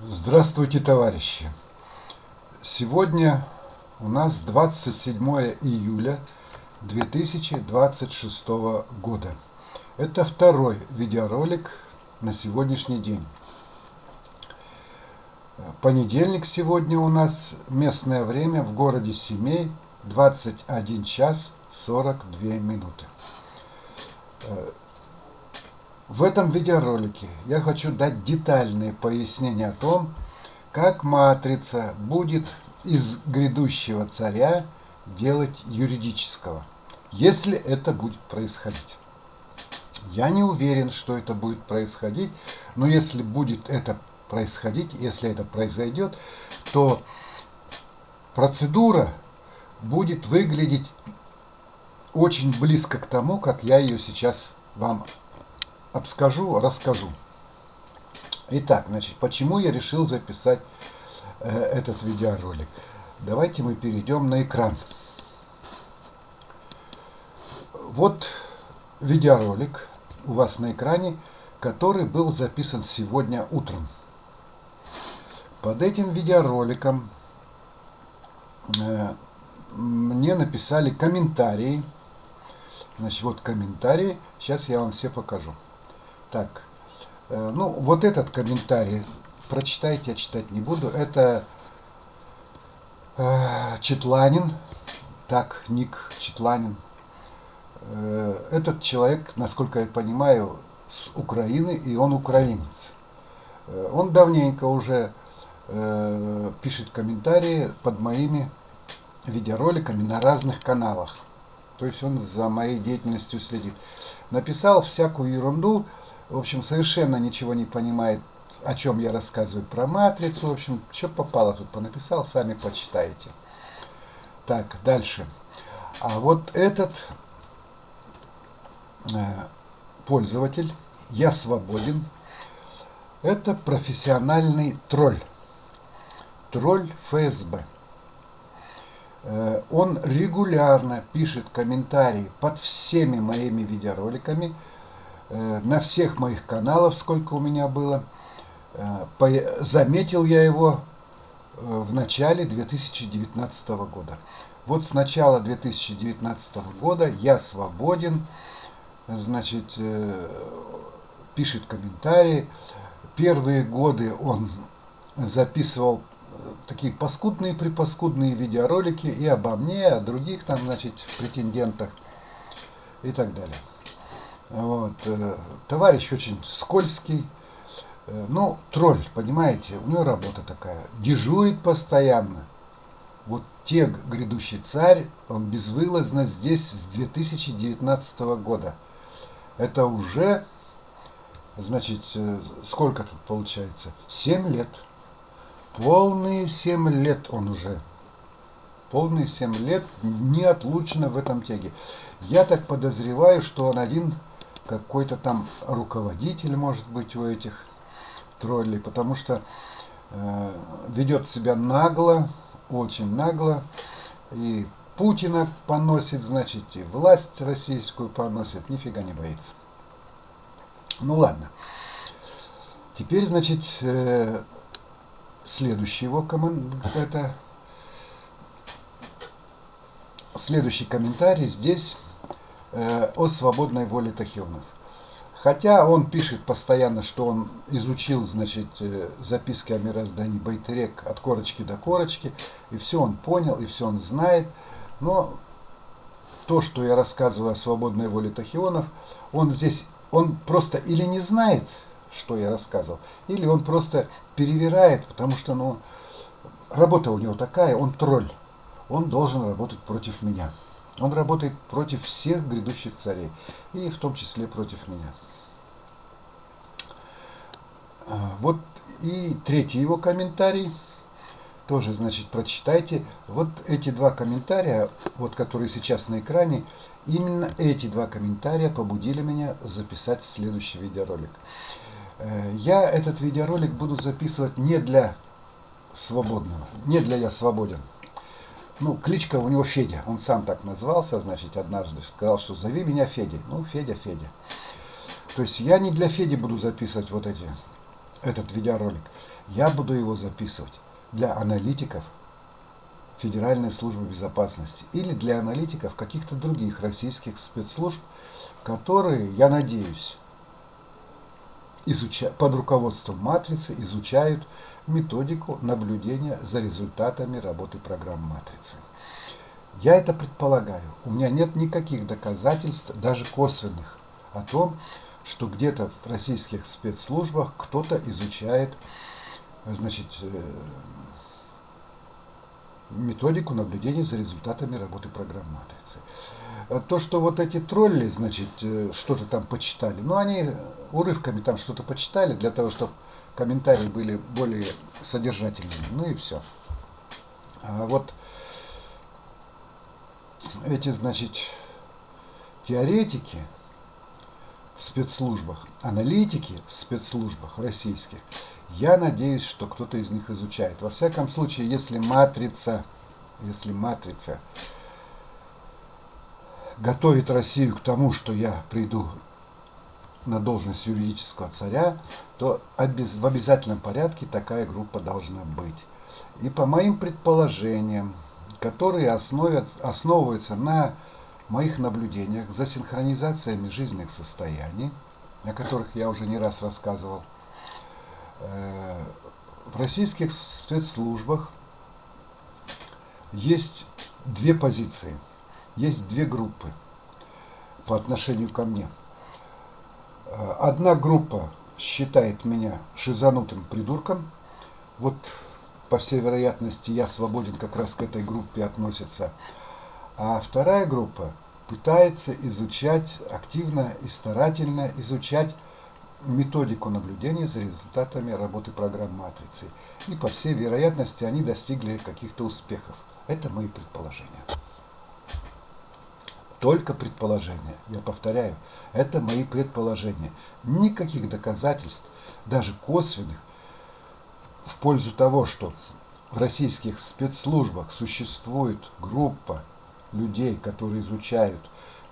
Здравствуйте, товарищи! Сегодня у нас 27 июля 2026 года. Это второй видеоролик на сегодняшний день. Понедельник сегодня у нас, местное время в городе Семей, 21 час 42 минуты. В этом видеоролике я хочу дать детальные пояснения о том, как матрица будет из грядущего царя делать юридического, если это будет происходить. Я не уверен, что это будет происходить, но если будет это происходить, если это произойдет, то процедура будет выглядеть очень близко к тому, как я ее сейчас вам расскажу. Итак, значит, почему я решил записать этот видеоролик? Давайте мы перейдем на экран. Вот видеоролик у вас на экране, который был записан сегодня утром. Под этим видеороликом мне написали комментарии. Значит, вот комментарии. Сейчас я вам все покажу. Так, ну вот этот комментарий прочитайте, я читать не буду. Это Четланин, так, ник Четланин. Этот человек, насколько я понимаю, с Украины, и он украинец. Он давненько уже пишет комментарии под моими видеороликами на разных каналах. То есть он за моей деятельностью следит. Написал всякую ерунду. В общем, совершенно ничего не понимает, о чем я рассказываю про матрицу. В общем, что попало тут понаписал, сами почитаете. Так, дальше. А вот этот пользователь, я свободен, это профессиональный тролль. Тролль ФСБ. Он регулярно пишет комментарии под всеми моими видеороликами, на всех моих каналах, сколько у меня было. Заметил я его в начале 2019 года. Вот с начала 2019 года я свободен, значит, пишет комментарии. Первые годы он записывал такие паскудные-припаскудные видеоролики и обо мне, о других там, значит, претендентах и так далее. Вот. Товарищ очень скользкий, ну, тролль, понимаете, у него работа такая, дежурит постоянно. Вот те грядущий царь, он безвылазно здесь с 2019 года. Это уже, значит, сколько тут получается? 7 лет. Полные 7 лет он уже. Полные 7 лет неотлучно в этом теге. Я так подозреваю, что он один какой-то там руководитель, может быть, у этих троллей, потому что ведет себя нагло, очень нагло, и Путина поносит, значит, и власть российскую поносит, нифига не боится. Ну ладно. Теперь, значит, следующий комментарий здесь о свободной воле Тахионов. Хотя он пишет постоянно, что он изучил, значит, записки о мироздании Байтерек от корочки до корочки, и все он понял, и все он знает. Но то, что я рассказываю о свободной воле Тахионов, он просто или не знает, что я рассказывал, или он просто перевирает, потому что, ну, работа у него такая, он тролль, он должен работать против меня. Он работает против всех грядущих царей, и в том числе против меня. Вот и третий его комментарий, тоже, значит, прочитайте. Вот эти два комментария, вот которые сейчас на экране, именно эти два комментария побудили меня записать следующий видеоролик. Я этот видеоролик буду записывать не для свободного, не для «Я свободен». Ну, кличка у него Федя, он сам так назвался, значит, однажды сказал, что зови меня Федей. Ну, Федя. То есть я не для Феди буду записывать вот эти этот видеоролик, я буду его записывать для аналитиков Федеральной службы безопасности или для аналитиков каких-то других российских спецслужб, которые, я надеюсь, под руководством матрицы изучают методику наблюдения за результатами работы программ матрицы. Я это предполагаю. У меня нет никаких доказательств, даже косвенных, о том, что где-то в российских спецслужбах кто-то изучает, значит, методику наблюдения за результатами работы программ матрицы. То, что вот эти тролли, значит, что-то там почитали, ну, они урывками там что-то почитали для того, чтобы комментарии были более содержательными, ну и все. А вот эти, значит, теоретики в спецслужбах, аналитики в спецслужбах российских, я надеюсь, что кто-то из них изучает. Во всяком случае, если матрица готовит Россию к тому, что я приду на должность юридического царя, то в обязательном порядке такая группа должна быть. И по моим предположениям, которые основываются на моих наблюдениях за синхронизациями жизненных состояний, о которых я уже не раз рассказывал, в российских спецслужбах есть две позиции, есть две группы по отношению ко мне. Одна группа считает меня шизанутым придурком. Вот, по всей вероятности, я свободен как раз к этой группе относится. А вторая группа пытается изучать, активно и старательно изучать методику наблюдения за результатами работы программ матрицы. И, по всей вероятности, они достигли каких-то успехов. Это мои предположения. Только предположения. Я повторяю, это мои предположения. Никаких доказательств, даже косвенных, в пользу того, что в российских спецслужбах существует группа людей, которые изучают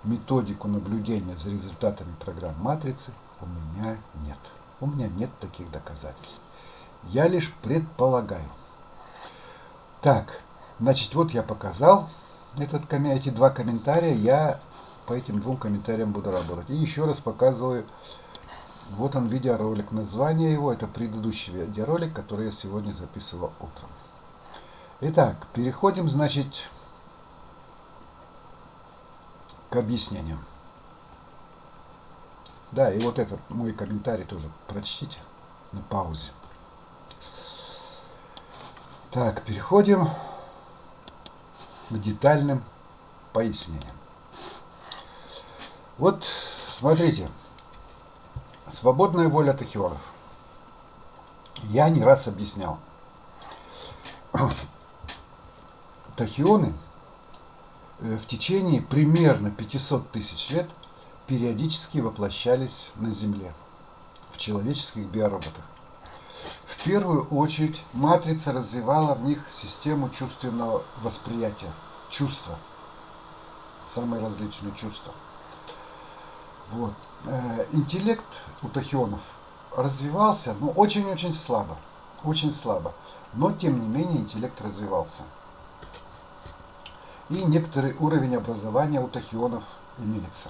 методику наблюдения за результатами программ матрицы, у меня нет. У меня нет таких доказательств. Я лишь предполагаю. Так, значит, вот я показал эти два комментария. Я по этим двум комментариям буду работать. И еще раз показываю. Вот он видеоролик. Название его — это предыдущий видеоролик, который я сегодня записывал утром. Итак, переходим, значит, к объяснениям. Да, и вот этот мой комментарий тоже прочтите на паузе. Так, переходим к детальным пояснениям. Вот, смотрите, свободная воля тахионов. Я не раз объяснял. Тахионы в течение примерно 500 тысяч лет периодически воплощались на Земле, в человеческих биороботах. В первую очередь матрица развивала в них систему чувственного восприятия, чувства, самые различные чувства. Вот. Интеллект у тахионов развивался, но очень-очень слабо, очень слабо. Но тем не менее интеллект развивался. И некоторый уровень образования у тахионов имеется.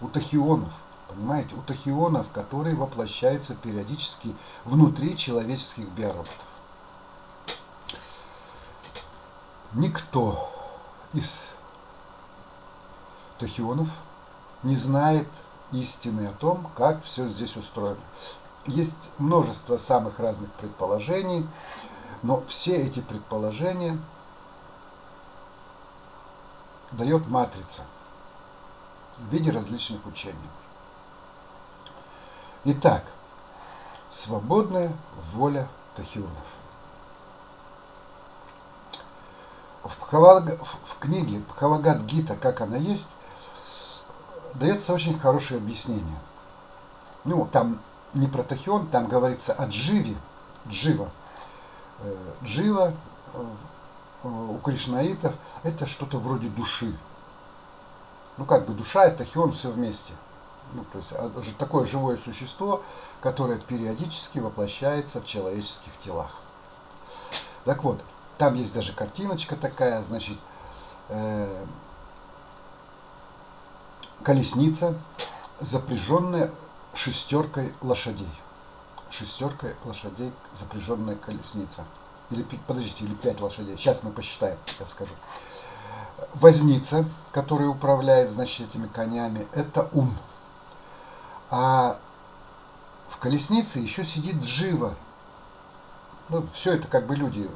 У тахионов, понимаете, у тахионов, которые воплощаются периодически внутри человеческих биороботов. Никто из тахионов не знает истины о том, как все здесь устроено. Есть множество самых разных предположений, но все эти предположения дает матрица в виде различных учений. Итак, свободная воля тахионов. В книге Бхагавад-гита «Как она есть» дается очень хорошее объяснение. Ну, там не про тахион, там говорится о дживе. Джива. Джива у кришнаитов это что-то вроде души. Ну, как бы душа и тахион все вместе. Ну, то есть такое живое существо, которое периодически воплощается в человеческих телах. Так вот, там есть даже картиночка такая, значит, колесница, запряженная шестеркой лошадей. Шестеркой лошадей запряженная колесница. Или, подождите, или 5 лошадей. Сейчас мы посчитаем, я скажу. Возница, который управляет, значит, этими конями, это ум. А в колеснице еще сидит джива. Ну, все это как бы люди,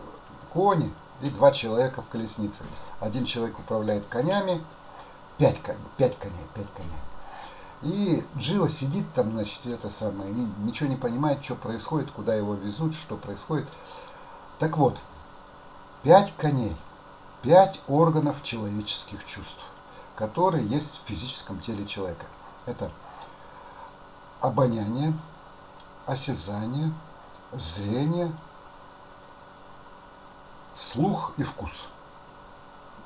кони и 2 человека в колеснице. Один человек управляет конями, 5 коней. И Джива сидит там, значит, это самое, и ничего не понимает, что происходит, куда его везут, что происходит. Так вот, 5 коней, 5 органов человеческих чувств, которые есть в физическом теле человека. Это обоняние, осязание, зрение, слух и вкус.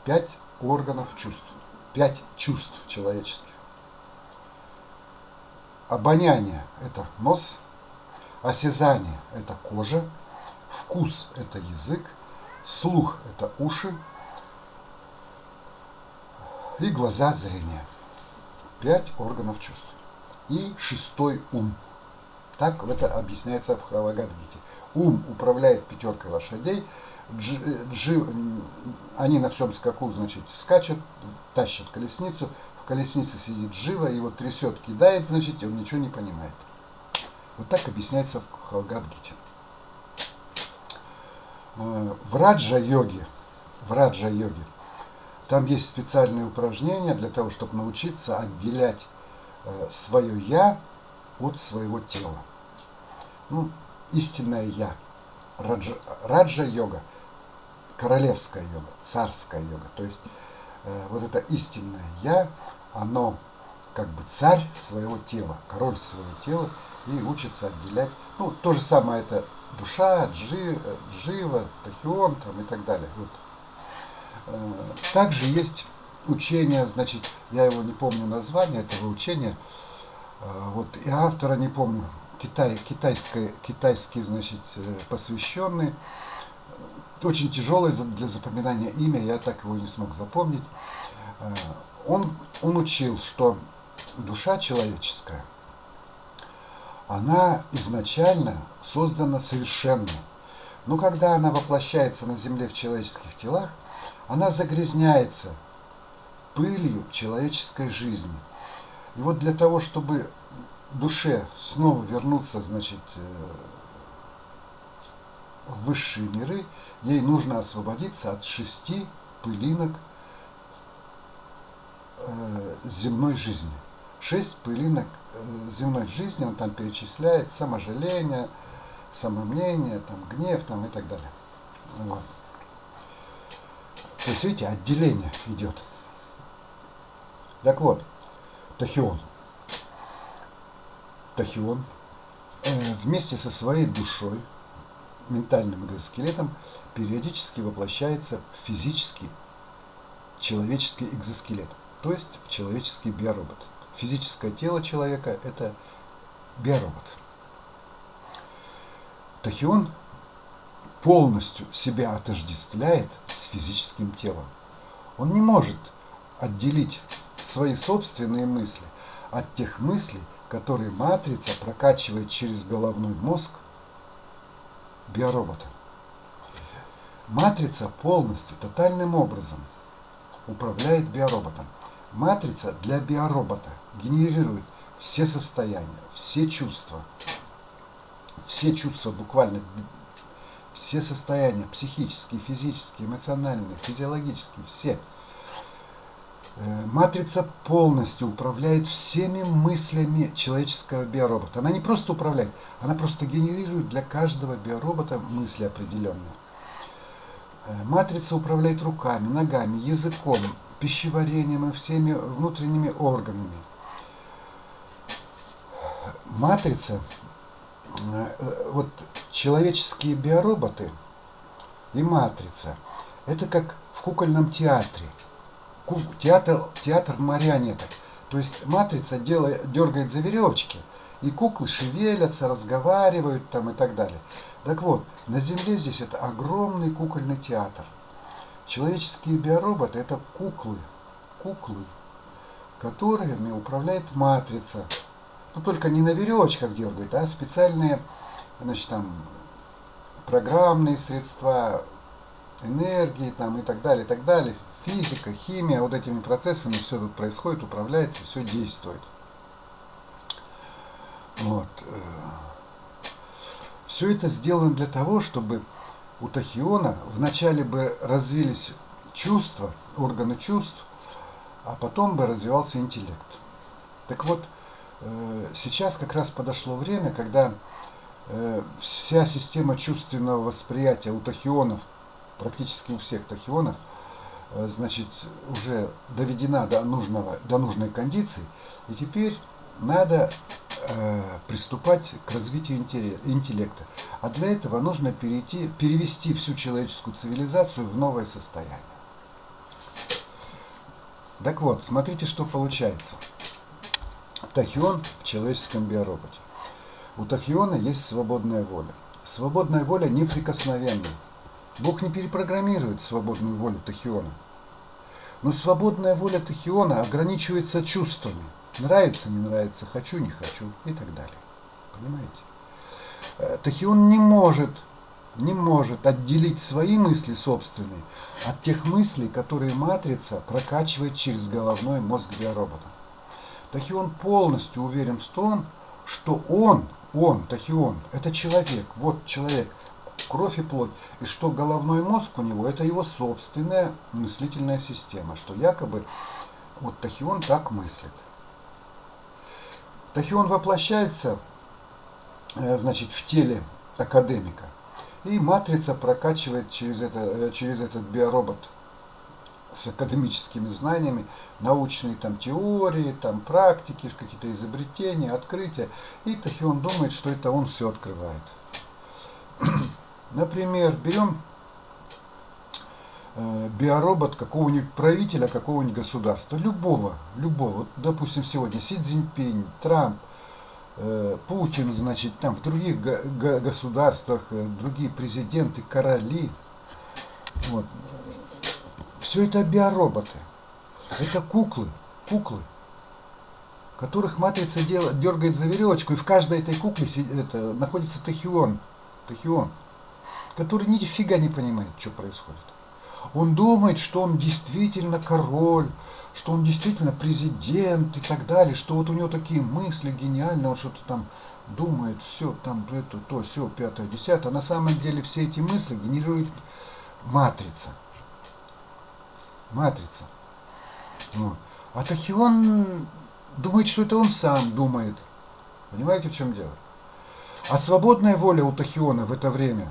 5 органов чувств, 5 чувств человеческих. Обоняние – это нос, осязание – это кожа, вкус – это язык, слух – это уши и глаза – зрение. 5 органов чувств. И 6-й ум. Так это объясняется в Бхагавад-гите. Ум управляет 5 лошадей, они на всем скаку, значит, скачут, тащат колесницу, в колеснице сидит Джива, его трясет, кидает, значит, он ничего не понимает. Вот так объясняется в Бхагавад-гите. В раджа-йоге, там есть специальные упражнения для того, чтобы научиться отделять свое «я» от своего тела. Ну, истинное «я». Раджа-йога, королевская йога, царская йога. То есть вот это истинное «я», оно как бы царь своего тела, король своего тела, и учится отделять. Ну, то же самое это душа, джива, тахион там, и так далее. Вот. Также есть учение, значит, я его не помню название этого учения, вот, и автора не помню, китайский, значит, посвященный, очень тяжелое для запоминания имя, я так его не смог запомнить. Он учил, что душа человеческая, она изначально создана совершенной. Но когда она воплощается на земле в человеческих телах, она загрязняется пылью человеческой жизни. И вот для того, чтобы душе снова вернуться, значит, в высшие миры, ей нужно освободиться от 6 пылинок земной жизни. 6 пылинок земной жизни, он там перечисляет: саможаление, самомнение, там, гнев там, и так далее. Вот. То есть, видите, отделение идет. Так вот, тахион вместе со своей душой, ментальным экзоскелетом, периодически воплощается в физический человеческий экзоскелет, то есть в человеческий биоробот. Физическое тело человека – это биоробот. Тахион полностью себя отождествляет с физическим телом. Он не может отделить свои собственные мысли от тех мыслей, которые матрица прокачивает через головной мозг биоробота. Матрица полностью, тотальным образом управляет биороботом. Матрица для биоробота генерирует все состояния, все чувства буквально, все состояния, психические, физические, эмоциональные, физиологические, все. Матрица полностью управляет всеми мыслями человеческого биоробота. Она не просто управляет, она просто генерирует для каждого биоробота мысли определенные. Матрица управляет руками, ногами, языком, пищеварением и всеми внутренними органами. Матрица, вот человеческие биороботы и матрица, это как в кукольном театре. Театр марионеток. То есть матрица дергает за веревочки, и куклы шевелятся, разговаривают там и так далее. Так вот, на Земле здесь это огромный кукольный театр. Человеческие биороботы это куклы, которыми управляет матрица. Но только не на веревочках дергает, а специальные, значит, там, программные средства, энергии там, и так далее, физика, химия, вот этими процессами все тут происходит, управляется, все действует. Вот. Все это сделано для того, чтобы у тахиона вначале бы развились чувства, органы чувств, а потом бы развивался интеллект. Так вот, сейчас как раз подошло время, когда вся система чувственного восприятия у тахионов, практически у всех тахионов, значит, уже доведена до нужной кондиции, и теперь надо приступать к развитию интеллекта. А для этого нужно перевести всю человеческую цивилизацию в новое состояние. Так вот, смотрите, что получается. Тахион в человеческом биороботе. У тахиона есть свободная воля. Свободная воля неприкосновенна. Бог не перепрограммирует свободную волю тахиона. Но свободная воля тахиона ограничивается чувствами. Нравится, не нравится, хочу, не хочу и так далее. Понимаете? Тахион не может отделить свои мысли собственные от тех мыслей, которые матрица прокачивает через головной мозг биоробота. Тахион полностью уверен в том, что он, тахион, это человек, вот человек, кровь и плоть, и что головной мозг у него это его собственная мыслительная система, что якобы вот тахион так мыслит. Тахион воплощается, значит, в теле академика, и матрица прокачивает через этот биоробот с академическими знаниями научные там теории, там практики, какие-то изобретения, открытия, и тахион думает, что это он все открывает. Например, берем биоробот какого-нибудь правителя, какого-нибудь государства, любого, вот, допустим, сегодня Си Цзиньпинь, Трамп, Путин, значит, там в других государствах, другие президенты, короли, вот. Все это биороботы, это куклы, которых матрица дергает за веревочку, и в каждой этой кукле находится тахион, который нифига не понимает, что происходит. Он думает, что он действительно король, что он действительно президент и так далее, что вот у него такие мысли гениальные, он что-то там думает, все там, это, то, все, пятое, десятое. А на самом деле все эти мысли генерирует матрица. Вот. А тахион думает, что это он сам думает. Понимаете, в чем дело? А свободная воля у тахиона в это время,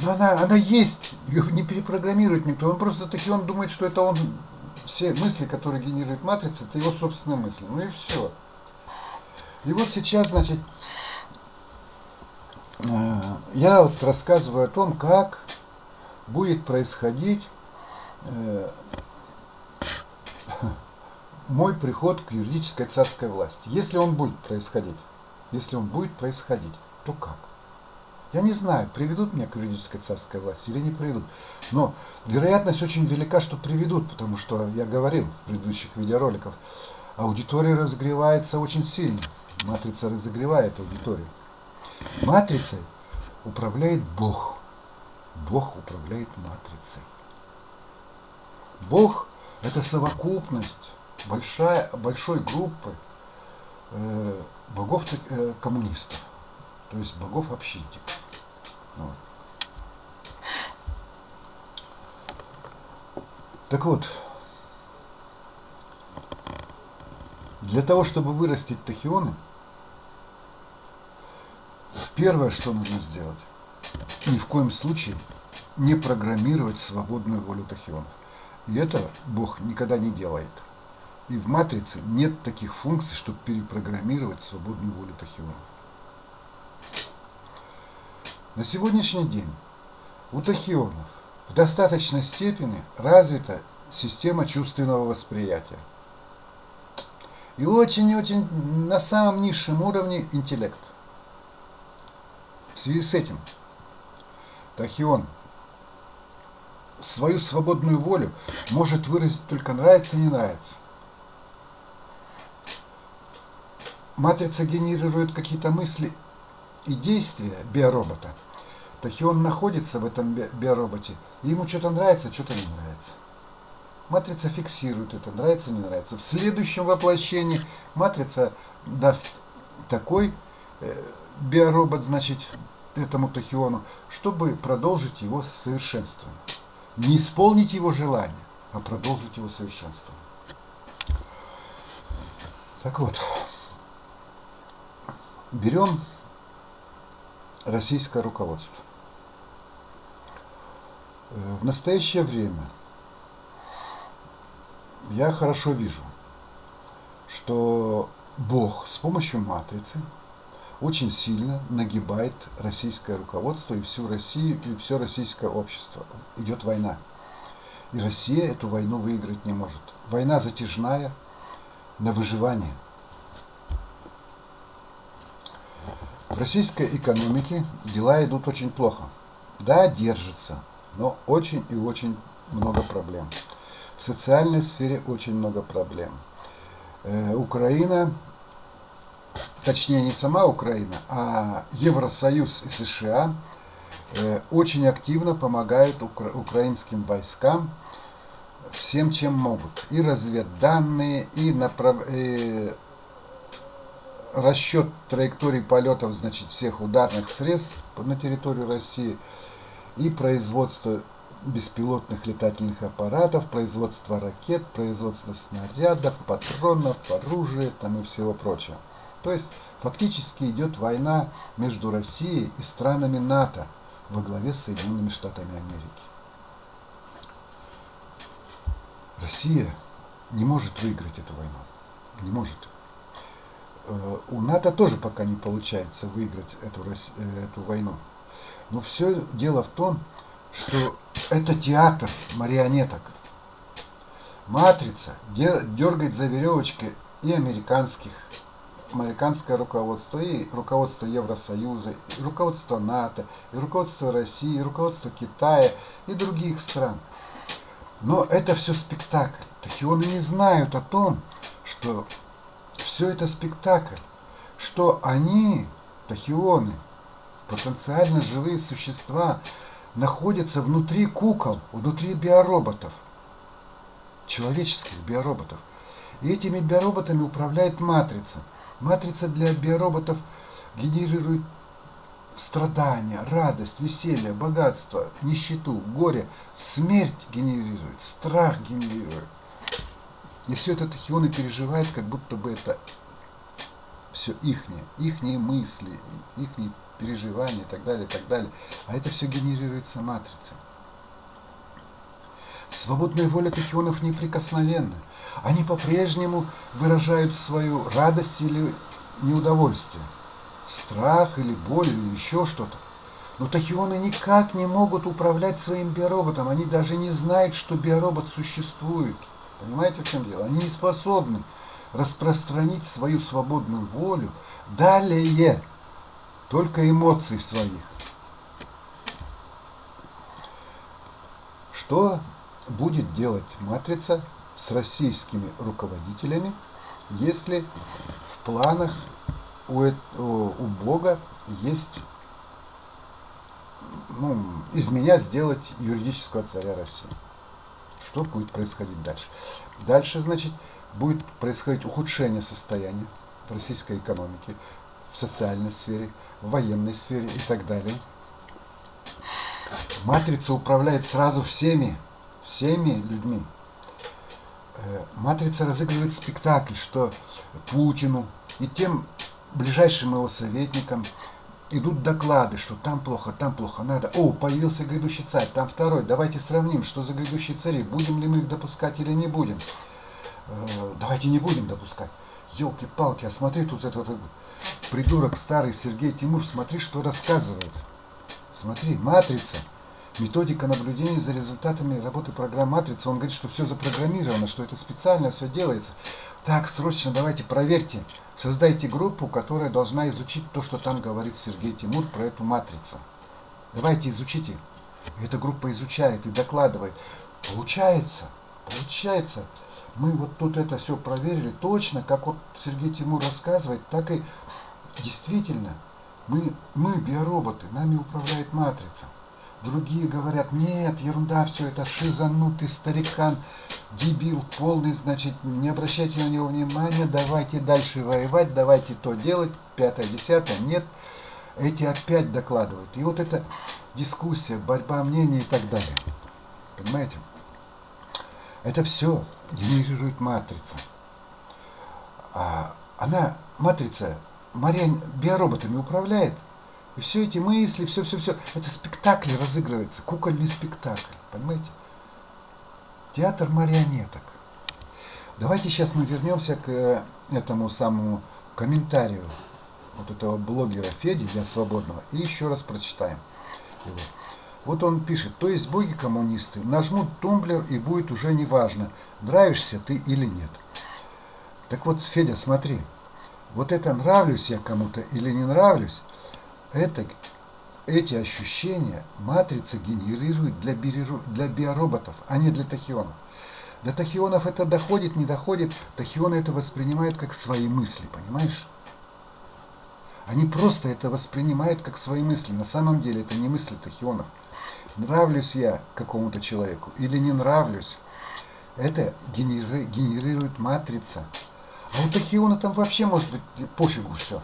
ну, она есть, ее не перепрограммирует никто. Он просто тахион думает, что это он, все мысли, которые генерирует матрица, это его собственные мысли. Ну и все. И вот сейчас, значит, я вот рассказываю о том, как будет происходить мой приход к юридической царской власти. Если он будет происходить, то как? Я не знаю, приведут меня к юридической царской власти или не приведут. Но вероятность очень велика, что приведут, потому что я говорил в предыдущих видеороликах, аудитория разогревается очень сильно. Матрица разогревает аудиторию. Матрицей управляет Бог. Бог управляет матрицей. Бог – это совокупность большой группы богов-коммунистов, то есть богов-общинников. Вот. Так вот, для того, чтобы вырастить тахионы, первое, что нужно сделать, ни в коем случае не программировать свободную волю тахионов. И это Бог никогда не делает. И в матрице нет таких функций, чтобы перепрограммировать свободную волю тахионов. На сегодняшний день у тахионов в достаточной степени развита система чувственного восприятия. и очень-очень на самом низшем уровне интеллект. В связи с этим Тахион свою свободную волю может выразить только нравится и не нравится. Матрица генерирует какие-то мысли и действия биоробота. Тахион находится в этом биороботе, и ему что-то нравится, что-то не нравится. Матрица фиксирует это, нравится, не нравится. В следующем воплощении матрица даст такой биоробот, значит, этому Тахиону, чтобы продолжить его совершенствование. Не исполнить его желание, а продолжить его совершенствование. Так вот, берем российское руководство. В настоящее время я хорошо вижу, что Бог с помощью матрицы очень сильно нагибает российское руководство и всю Россию, и все российское общество. Идет война. И Россия эту войну выиграть не может. Война затяжная, на выживание. В российской экономике дела идут очень плохо. Да, держится, но очень и очень много проблем. В социальной сфере очень много проблем. Украина, точнее не сама Украина, а Евросоюз и США очень активно помогают украинским войскам всем, чем могут. И разведданные, и расчет траекторий полетов, значит, всех ударных средств на территорию России, и производство беспилотных летательных аппаратов, производство ракет, производство снарядов, патронов, оружия там и всего прочего. То есть фактически идет война между Россией и странами НАТО во главе с Соединенными Штатами Америки. Россия не может выиграть эту войну. Не может. У НАТО тоже пока не получается выиграть эту войну. Но все дело в том, что это театр марионеток. Матрица дергает за веревочки и американское руководство, и руководство Евросоюза, и руководство НАТО, и руководство России, и руководство Китая, и других стран. Но это все спектакль. Тахионы не знают о том, что все это спектакль, что они, тахионы, потенциально живые существа, находятся внутри кукол, внутри биороботов, человеческих биороботов. И этими биороботами управляет матрица. Матрица для биороботов генерирует страдания, радость, веселье, богатство, нищету, горе, смерть генерирует, страх генерирует. И все это тахионы переживают, как будто бы это все ихние мысли, ихние переживания и так далее, и так далее. А это все генерируется матрицей. Свободная воля тахионов неприкосновенна. Они по-прежнему выражают свою радость или неудовольствие, страх или боль или еще что-то. Но тахионы никак не могут управлять своим биороботом. Они даже не знают, что биоробот существует. Понимаете, в чем дело? Они не способны распространить свою свободную волю далее только эмоций своих. Что будет делать матрица с российскими руководителями, если в планах у Бога есть из меня сделать юридического царя России? Что будет происходить дальше? Дальше, значит, будет происходить ухудшение состояния в российской экономике, в социальной сфере, в военной сфере и так далее. Матрица управляет сразу всеми людьми. Матрица разыгрывает спектакль, что Путину и тем ближайшим его советникам идут доклады, что там плохо, надо. О, появился грядущий царь, там второй. Давайте сравним, что за грядущие цари. Будем ли мы их допускать или не будем? Давайте не будем допускать. Елки-палки, а смотри, тут этот придурок старый Сергей Тимур, смотри, что рассказывает. Смотри, матрица методика наблюдения за результатами работы программ матрицы. Он говорит, что все запрограммировано, что это специально все делается. Так, срочно давайте проверьте, создайте группу, которая должна изучить то, что там говорит Сергей Тимур про эту матрицу. Давайте изучите. И эта группа изучает и докладывает. Получается, получается. Мы вот тут это все проверили точно, как вот Сергей Тимур рассказывает, так и действительно. Мы биороботы, нами управляет матрица. Другие говорят, нет, ерунда, все это шизанутый старикан, дебил полный, значит, не обращайте на него внимания, давайте дальше воевать, давайте то делать, пятое, десятое, нет. Эти опять докладывают. И вот эта дискуссия, борьба мнений и так далее. Понимаете? Это все генерирует матрица. Матрица, Мария биороботами управляет. И все эти мысли, все. Это спектакль разыгрывается, кукольный спектакль. Понимаете? Театр марионеток. Давайте сейчас мы вернемся к этому самому комментарию вот этого блогера Феди, Я Свободного, и еще раз прочитаем его. Вот он пишет, то есть боги коммунисты нажмут тумблер и будет уже неважно, нравишься ты или нет. Так вот, Федя, смотри, вот это нравлюсь я кому-то или не нравлюсь, эти ощущения матрица генерирует для биороботов, а не для тахионов. До тахионов это доходит, не доходит, тахионы это воспринимают как свои мысли, понимаешь? Они просто это воспринимают как свои мысли. На самом деле это не мысли тахионов. Нравлюсь я какому-то человеку или не нравлюсь, это генерирует матрица. А у тахиона там вообще может быть пофигу все.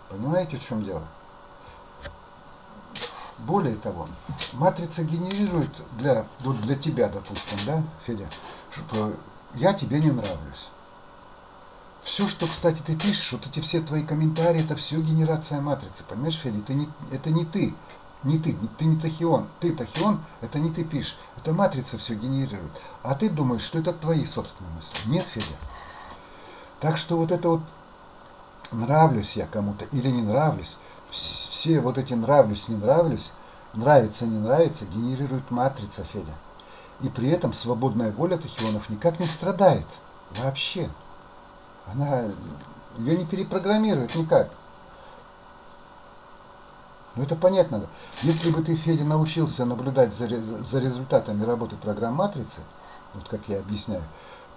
Понимаете, в чем дело? Более того, матрица генерирует для тебя, допустим, да, Федя, что я тебе не нравлюсь. Все, что, кстати, ты пишешь, вот эти все твои комментарии, это все генерация матрицы. Понимаешь, Федя, это не ты. Ты не тахион. Ты тахион, это не ты пишешь. Это матрица все генерирует. А ты думаешь, что это твои собственные мысли. Нет, Федя. Так что вот это вот нравлюсь я кому-то или не нравлюсь, все вот эти нравлюсь, не нравлюсь, нравится, не нравится, генерирует матрица, Федя. И при этом свободная воля тахионов никак не страдает. Вообще. Ее не перепрограммирует никак. Ну это понятно. Да? Если бы ты, Федя, научился наблюдать за результатами работы программ матрицы, вот как я объясняю,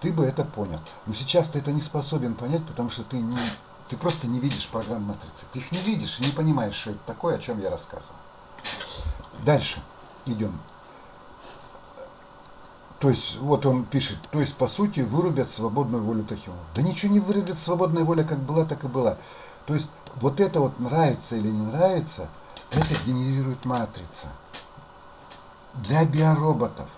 ты бы это понял. Но сейчас ты это не способен понять, потому что ты просто не видишь программ матрицы. Ты их не видишь и не понимаешь, что это такое, о чем я рассказывал. Дальше идем. То есть, вот он пишет, то есть, по сути, вырубят свободную волю тахионов. Да ничего не вырубят, свободная воля как была, так и была. То есть, вот это вот нравится или не нравится, это генерирует матрица. Для биороботов.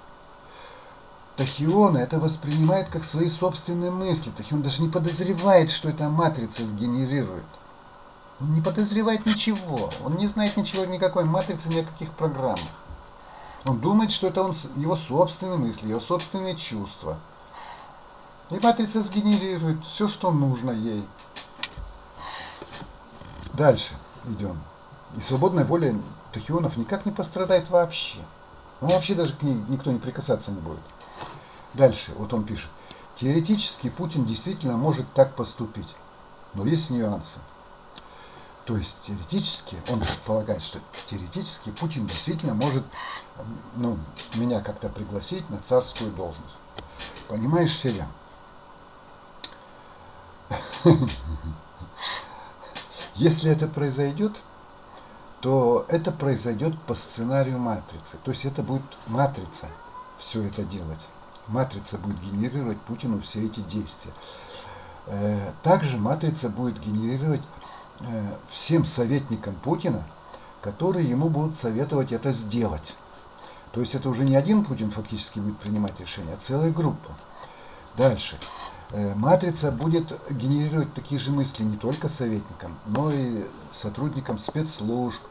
Тахионы это воспринимают как свои собственные мысли. Тахион даже не подозревает, что эта матрица сгенерирует. Он не подозревает ничего. Он не знает ничего, никакой матрицы, ни о каких программах. Он думает, что это его собственные мысли, его собственные чувства. И матрица сгенерирует все, что нужно ей. Дальше идем. И свободная воля тахионов никак не пострадает вообще. Ну, вообще даже к ней никто не прикасаться не будет. Дальше, вот он пишет. Теоретически Путин действительно может так поступить. Но есть нюансы. То есть теоретически, он предполагает, что теоретически Путин действительно может меня как-то пригласить на царскую должность. Понимаешь, Федя? Если это произойдет, то это произойдет по сценарию матрицы. То есть это будет матрица все это делать. Матрица будет генерировать Путину все эти действия. Также матрица будет генерировать всем советникам Путина, которые ему будут советовать это сделать. То есть это уже не один Путин фактически будет принимать решения, а целая группа. Дальше. Матрица будет генерировать такие же мысли не только советникам, но и сотрудникам спецслужб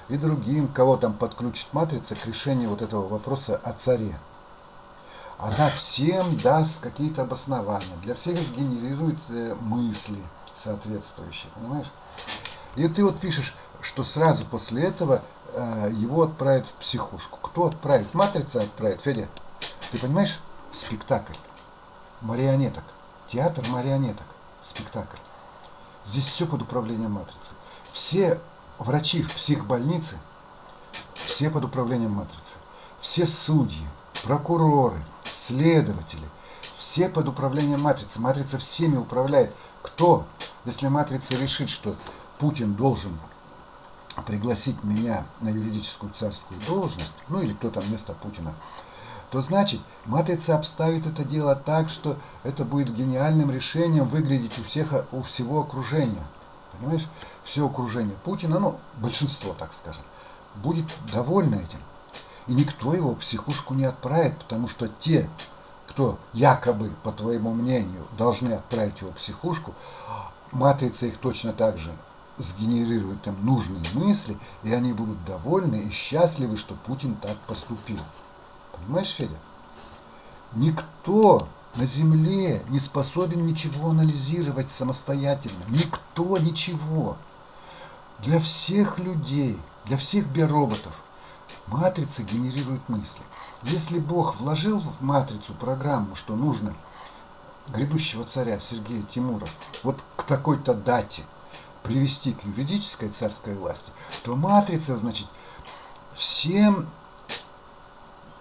и другим, кого там подключит матрица к решению вот этого вопроса о царе. Она всем даст какие-то обоснования, для всех сгенерирует мысли соответствующие, понимаешь? И ты вот пишешь, что сразу после этого его отправят в психушку. Кто отправит? Матрица отправит. Федя, ты понимаешь? Спектакль. Марионеток. Театр марионеток. Спектакль. Здесь все под управлением матрицы. Все врачи в психбольнице, все под управлением матрицы. Все судьи, прокуроры, следователи, все под управлением матрицы. Матрица всеми управляет. Кто? Если матрица решит, что Путин должен пригласить меня на юридическую царскую должность, ну или кто там вместо Путина, то значит матрица обставит это дело так, что это будет гениальным решением выглядеть у всего окружения. Понимаешь? Все окружение Путина, ну большинство, так скажем, будет довольно этим. И никто его в психушку не отправит, потому что те, кто якобы, по твоему мнению, должны отправить его в психушку, матрица их точно так же сгенерирует им нужные мысли, и они будут довольны и счастливы, что Путин так поступил. Понимаешь, Федя? Никто на Земле не способен ничего анализировать самостоятельно. Никто ничего. Для всех людей, для всех биороботов матрица генерирует мысли. Если Бог вложил в матрицу программу, что нужно грядущего царя Сергея Тимура вот к такой-то дате привести к юридической царской власти, то матрица, значит, всем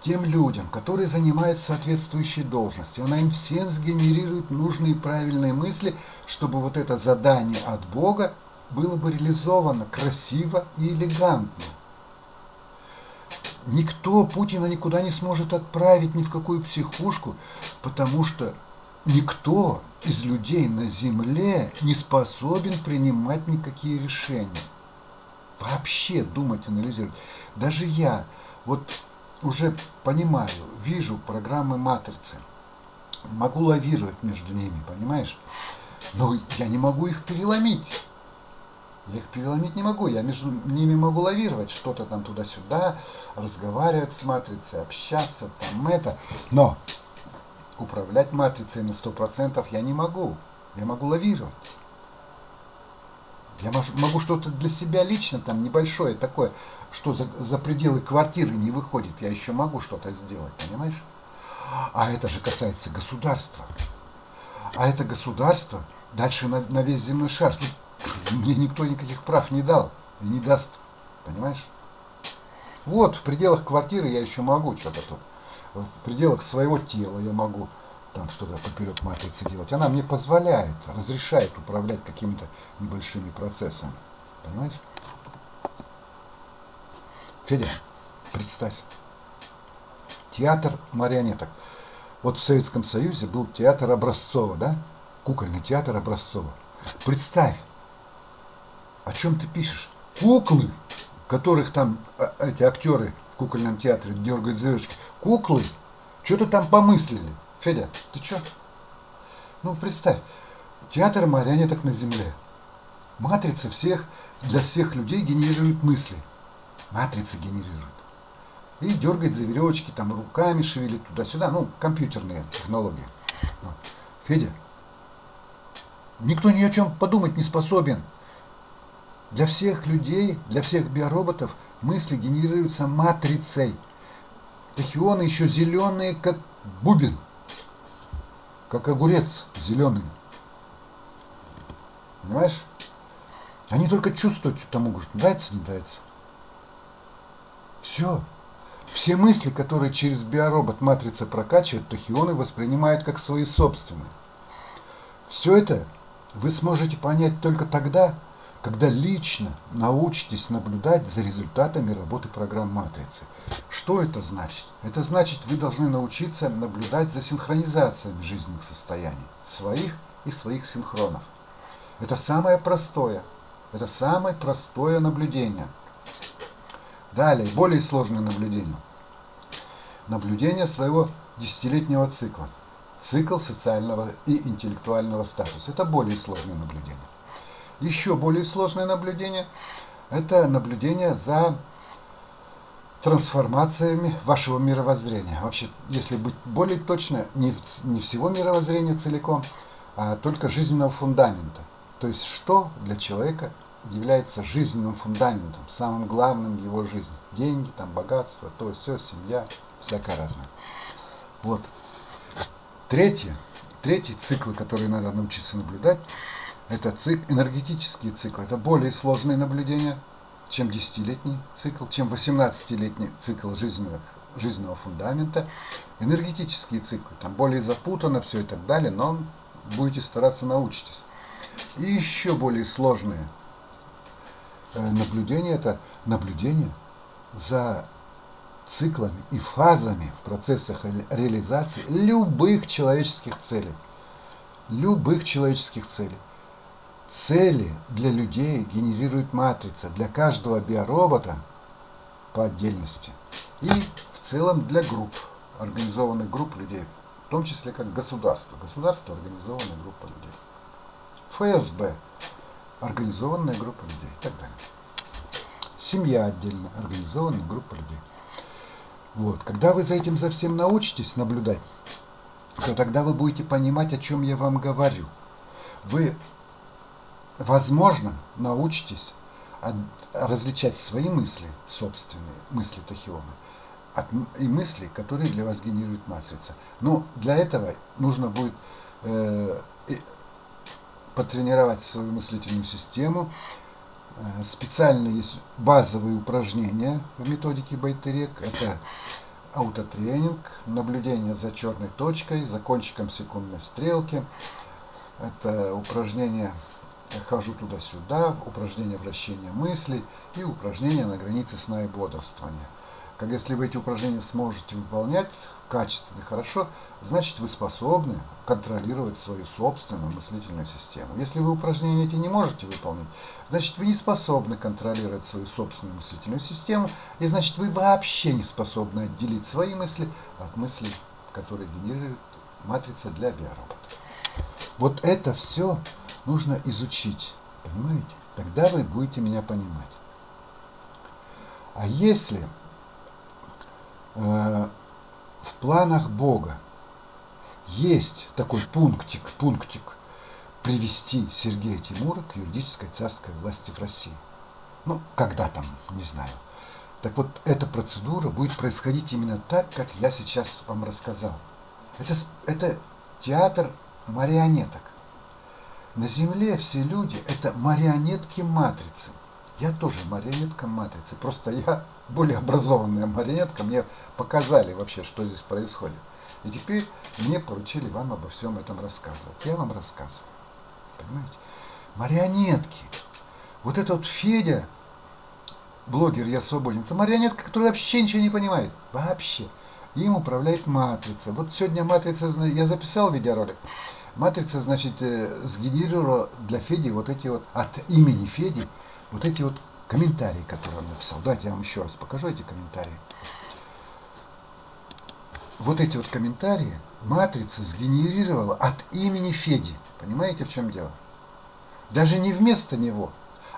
тем людям, которые занимают соответствующие должности, она им всем сгенерирует нужные и правильные мысли, чтобы вот это задание от Бога было бы реализовано красиво и элегантно. Никто Путина никуда не сможет отправить ни в какую психушку, потому что никто из людей на Земле не способен принимать никакие решения. Вообще думать, анализировать. Даже я вот уже понимаю, вижу программы матрицы, могу лавировать между ними, понимаешь? Но я не могу их переломить. Я их переломить не могу, я между ними могу лавировать, что-то там туда-сюда, разговаривать с матрицей, общаться, там это. Но управлять матрицей на 100% я не могу. Я могу лавировать. Я могу что-то для себя лично, там небольшое такое, что за пределы квартиры не выходит, я еще могу что-то сделать, понимаешь? А это же касается государства. А это государство дальше на весь земной шар. Тут мне никто никаких прав не дал и не даст, понимаешь? Вот в пределах квартиры я еще могу что-то тут. В пределах своего тела я могу там что-то поперек матрицы делать. Она мне позволяет, разрешает управлять какими-то небольшими процессами. Понимаешь? Федя, представь. Театр марионеток. Вот в Советском Союзе был театр Образцова, да? Кукольный театр Образцова. Представь, о чем ты пишешь. Куклы, которых там эти актеры в кукольном театре дергают за ручки. Куклы, что-то там помыслили. Федя, ты что? Ну, представь, театр марионеток на земле. Матрица для всех людей генерирует мысли. Матрица генерирует. И дергает за веревочки, там руками шевелит туда-сюда. Ну, компьютерные технологии. Вот. Федя, никто ни о чем подумать не способен. Для всех людей, для всех биороботов мысли генерируются матрицей. Тахионы еще зеленые, как бубен. Как огурец зеленый. Понимаешь? Они только чувствуют, что там могут. Нравится, не нравится. Все. Все мысли, которые через биоробот матрица прокачивает, тахионы воспринимают как свои собственные. Все это вы сможете понять только тогда, когда лично научитесь наблюдать за результатами работы программ матрицы. Что это значит? Это значит, вы должны научиться наблюдать за синхронизациями жизненных состояний, своих и своих синхронов. Это самое простое. Это самое простое наблюдение. Далее, более сложное наблюдение. Наблюдение своего десятилетнего цикла. Цикл социального и интеллектуального статуса. Это более сложное наблюдение. Еще более сложное наблюдение – это наблюдение за трансформациями вашего мировоззрения. Вообще, если быть более точно, не всего мировоззрения целиком, а только жизненного фундамента. То есть, что для человека является жизненным фундаментом, самым главным в его жизни. Деньги, там, богатство, то, все, семья, всякое разное. Вот. Третий цикл, который надо научиться наблюдать, это энергетические циклы. Это более сложные наблюдения, чем 10-летний цикл, чем 18-летний цикл жизненного фундамента. Энергетические циклы, там более запутано все и так далее, но будете стараться, научитесь. И еще более сложные наблюдения, это наблюдение за циклами и фазами в процессах реализации любых человеческих целей. Любых человеческих целей. Цели для людей генерирует матрица, для каждого биоробота по отдельности. И в целом для групп, организованных групп людей, в том числе как государство. Государство – организованная группа людей. ФСБ – организованная группа людей и так далее. Семья отдельно, организованная группа людей. Вот. Когда вы за всем научитесь наблюдать, то тогда вы будете понимать, о чем я вам говорю. Вы, возможно, научитесь различать свои мысли, собственные мысли Тахиона, и мысли, которые для вас генерирует матрица. Но для этого нужно будет потренировать свою мыслительную систему. Специально есть базовые упражнения в методике Байтерек. Это аутотренинг, наблюдение за черной точкой, за кончиком секундной стрелки. Это упражнение «Хожу туда-сюда», упражнение вращения мыслей и упражнение на границе сна и бодрствования. Если вы эти упражнения сможете выполнять качественно и хорошо, значит вы способны контролировать свою собственную мыслительную систему. Если вы упражнения эти не можете выполнить, значит вы не способны контролировать свою собственную мыслительную систему, и значит вы вообще не способны отделить свои мысли от мыслей, которые генерирует матрица для биоробота. Вот это все нужно изучить, понимаете? Тогда вы будете меня понимать. А если в планах Бога есть такой пунктик привести Сергея Тимура к юридической царской власти в России. Ну, когда там, не знаю. Так вот, эта процедура будет происходить именно так, как я сейчас вам рассказал. Это театр марионеток. На Земле все люди – это марионетки матрицы. Я тоже марионетка матрицы, просто я более образованная марионетка, мне показали вообще, что здесь происходит. И теперь мне поручили вам обо всем этом рассказывать. Я вам рассказываю. Понимаете? Марионетки. Вот этот вот Федя, блогер «Я свободен», это марионетка, которая вообще ничего не понимает. Вообще. Им управляет матрица. Вот сегодня матрица, я записал видеоролик. Матрица, значит, сгенерировала для Феди вот эти вот, от имени Феди, вот эти вот комментарии, которые он написал. Давайте я вам еще раз покажу эти комментарии. Вот эти вот комментарии матрица сгенерировала от имени Феди. Понимаете, в чем дело? Даже не вместо него,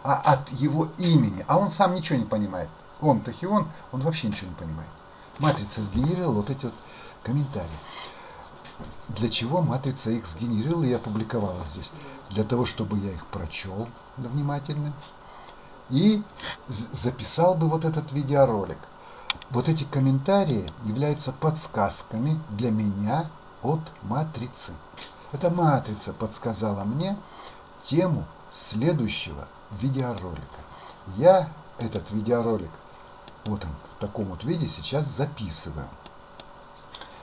а от его имени. А он сам ничего не понимает. Он, Тахион, он вообще ничего не понимает. Матрица сгенерировала вот эти вот комментарии. Для чего матрица их сгенерировала и опубликовала здесь? Для того, чтобы я их прочел внимательно и записал бы вот этот видеоролик. Вот эти комментарии являются подсказками для меня от матрицы. Эта матрица подсказала мне тему следующего видеоролика. Я этот видеоролик, вот он в таком вот виде, сейчас записываю,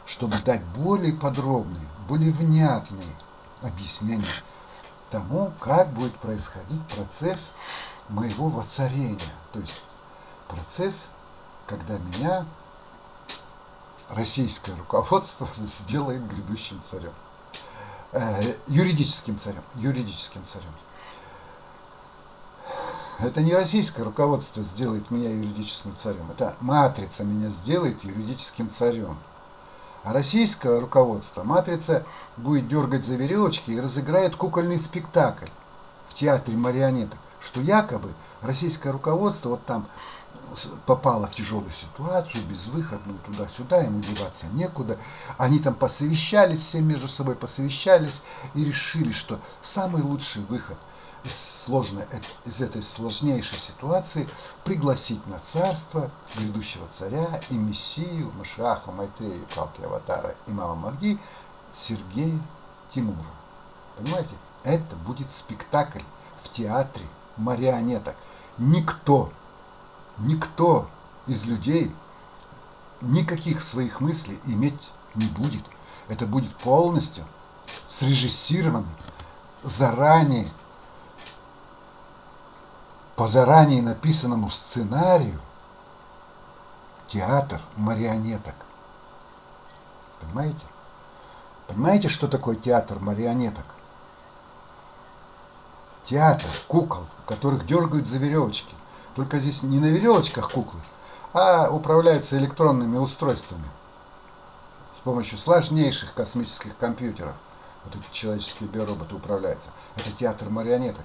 чтобы дать более подробные, более внятные объяснения тому, как будет происходить процесс моего воцарения. То есть процесс, когда меня российское руководство сделает грядущим царем. Юридическим царем. Это не российское руководство сделает меня юридическим царем. Это матрица меня сделает юридическим царем. А российское руководство, матрица будет дергать за веревочки и разыграет кукольный спектакль в театре марионеток, что якобы российское руководство вот там попало в тяжелую ситуацию, безвыходную, туда-сюда, ему деваться некуда. Они там посовещались, все между собой посовещались и решили, что самый лучший выход из этой сложнейшей ситуации пригласить на царство грядущего царя и мессию Машиаха Майтрею, Калки Аватара, имама Махди Сергея Тимура. Понимаете? Это будет спектакль в театре марионеток. Никто из людей никаких своих мыслей иметь не будет. Это будет полностью срежиссировано заранее, по заранее написанному сценарию театр марионеток. Понимаете? Понимаете, что такое театр марионеток? Театр кукол, которых дергают за веревочки. Только здесь не на веревочках куклы, а управляются электронными устройствами с помощью сложнейших космических компьютеров. Вот эти человеческие биороботы управляются. Это театр марионеток.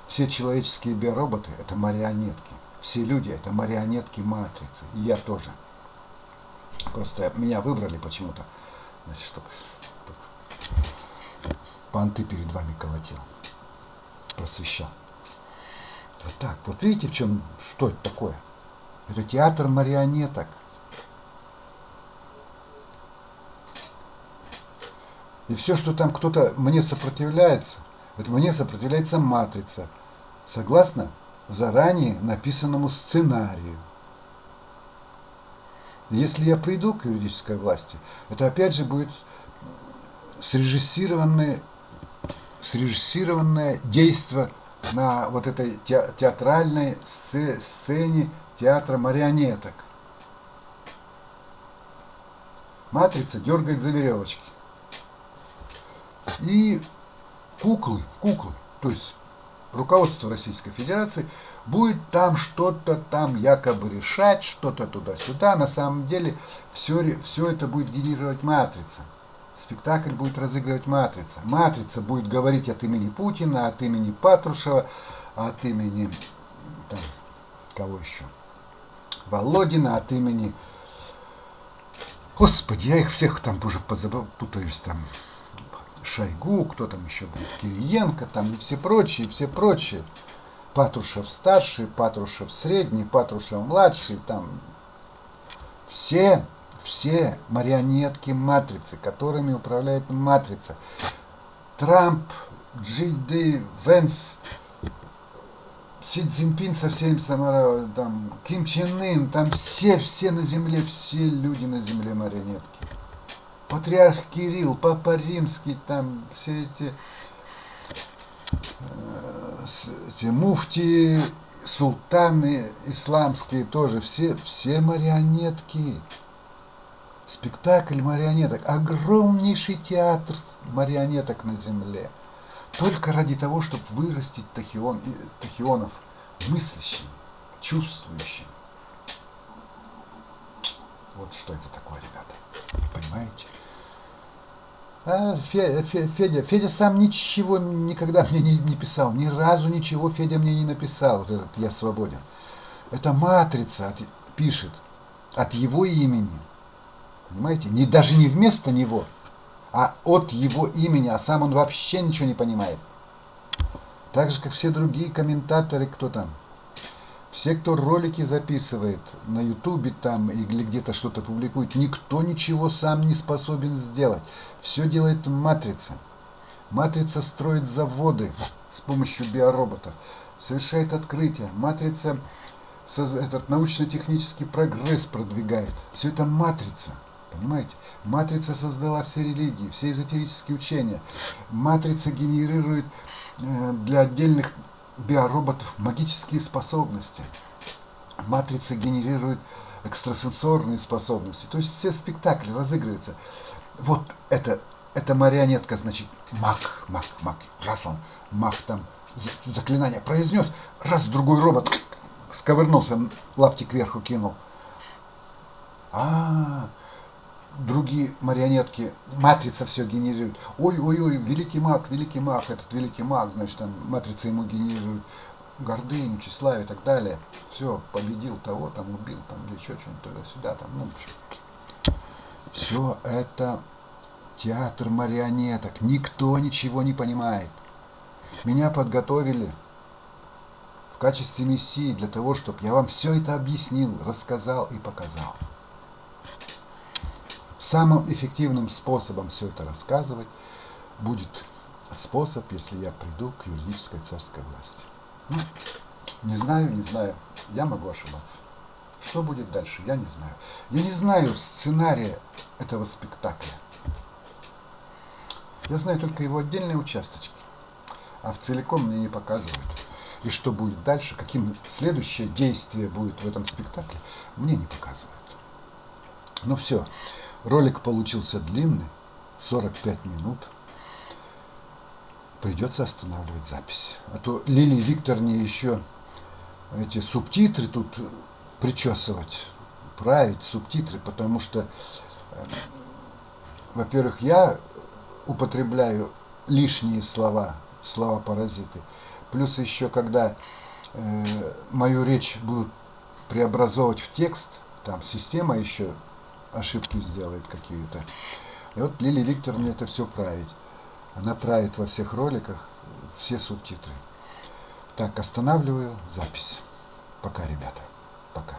Все человеческие биороботы – это марионетки. Все люди – это марионетки матрицы. И я тоже. Просто меня выбрали почему-то, значит, чтобы понты перед вами колотил, просвещал. Вот так. Вот видите, что это такое? Это театр марионеток. И все, что там кто-то мне сопротивляется, это мне сопротивляется матрица, согласно заранее написанному сценарию. Если я приду к юридической власти, это опять же будет срежиссированное действие на вот этой театральной сцене театра марионеток. Матрица дергает за веревочки. И куклы, то есть руководство Российской Федерации будет там что-то там якобы решать, что-то туда-сюда. На самом деле все это будет генерировать матрица. Спектакль будет разыгрывать матрица. Матрица будет говорить от имени Путина, от имени Патрушева, от имени там, кого еще? Володина, от имени... Господи, я их всех там уже путаюсь там. Шойгу, кто там еще будет, Кириенко, там и все прочие. Патрушев старший, Патрушев средний, Патрушев младший, там все марионетки матрицы, которыми управляет матрица. Трамп, Джиди, Венс, Си Цзиньпин со всеми, там, Ким Чен Ын, там все на земле, все люди на земле марионетки. Патриарх Кирилл, Папа Римский, там все эти муфти, султаны исламские тоже, все марионетки. Спектакль марионеток, огромнейший театр марионеток на земле. Только ради того, чтобы вырастить тахионов мыслящим, чувствующим. Вот что это такое, ребята. Понимаете? Федя сам ничего никогда мне не писал. Ни разу ничего Федя мне не написал. Вот этот «Я свободен». Это матрица пишет от его имени. Понимаете? Даже не вместо него, а от его имени. А сам он вообще ничего не понимает. Так же, как все другие комментаторы, кто там. Все, кто ролики записывает на Ютубе там или где-то что-то публикует, никто ничего сам не способен сделать. Все делает матрица. Матрица строит заводы с помощью биороботов, совершает открытия. Матрица этот научно-технический прогресс продвигает. Все это матрица. Понимаете? Матрица создала все религии, все эзотерические учения. Матрица генерирует для отдельных биороботов магические способности. Матрица генерирует экстрасенсорные способности. То есть все спектакли разыгрываются. Вот это марионетка, значит, маг. Раз он маг там заклинание произнес, раз другой робот сковырнулся, лаптик кверху кинул. Другие марионетки, матрица все генерирует. Ой, великий маг, этот великий маг, значит, там матрица ему генерирует гордыню, тщеславие и так далее. Все, победил того, там убил, там или еще что-нибудь туда-сюда, там, все это театр марионеток. Никто ничего не понимает. Меня подготовили в качестве мессии для того, чтобы я вам все это объяснил, рассказал и показал. Самым эффективным способом все это рассказывать будет способ, если я приду к юридической царской власти. Ну, не знаю, я могу ошибаться. Что будет дальше, я не знаю. Я не знаю сценария этого спектакля. Я знаю только его отдельные участочки, а в целиком мне не показывают. И что будет дальше, каким следующее действие будет в этом спектакле, мне не показывают. Ну все, ролик получился длинный, 45 минут. Придется останавливать запись. А то Лилии Викторовне еще эти субтитры тут причесывать, править субтитры, потому что, во-первых, я употребляю лишние слова, слова-паразиты. Плюс еще, когда мою речь будут преобразовывать в текст, там система еще ошибки сделает какие-то. И вот Лилия Викторовна это все править. Она правит во всех роликах все субтитры. Так, останавливаю запись. Пока, ребята. Пока.